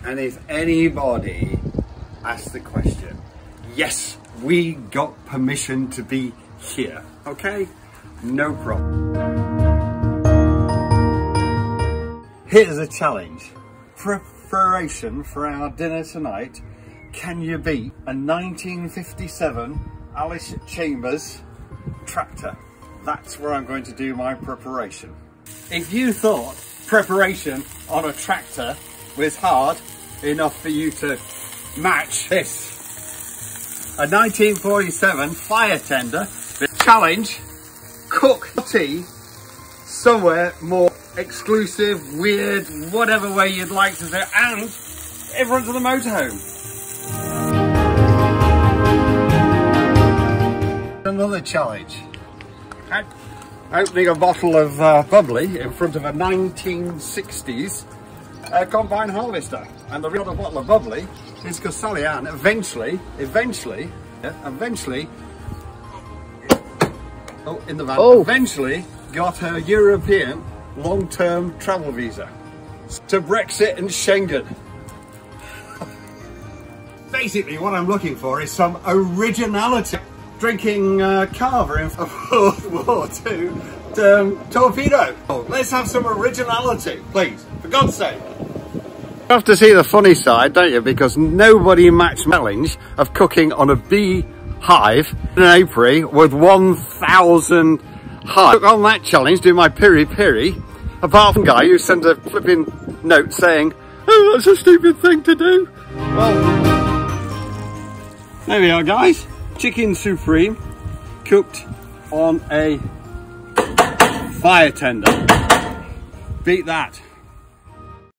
And if anybody asks the question, yes, we got permission to be here, okay? No problem. Here's a challenge. Preparation for our dinner tonight. Can you beat a 1957 Alice Chambers tractor? That's where I'm going to do my preparation. If you thought preparation on a tractor was hard enough for you to match this, a 1947 fire tender challenge, cook tea somewhere more exclusive, weird, whatever way you'd like to do it, and in front of the motorhome. Another challenge. Opening a bottle of bubbly in front of a 1960s combine harvester. And the real bottle of bubbly is because Sally Ann eventually, eventually got her European long-term travel visa to Brexit and Schengen. Basically what I'm looking for is some originality. Drinking Carver in World War II torpedo. Oh, let's have some originality, please, for God's sake. You have to see the funny side, don't you? Because nobody matched my challenge of cooking on a beehive in an apiary with 1,000 hives. On that challenge, do my piri-piri, apart from the guy who sent a flipping note saying, oh, that's a stupid thing to do. Well, there we are, guys. Chicken supreme cooked on a fire tender. Beat that.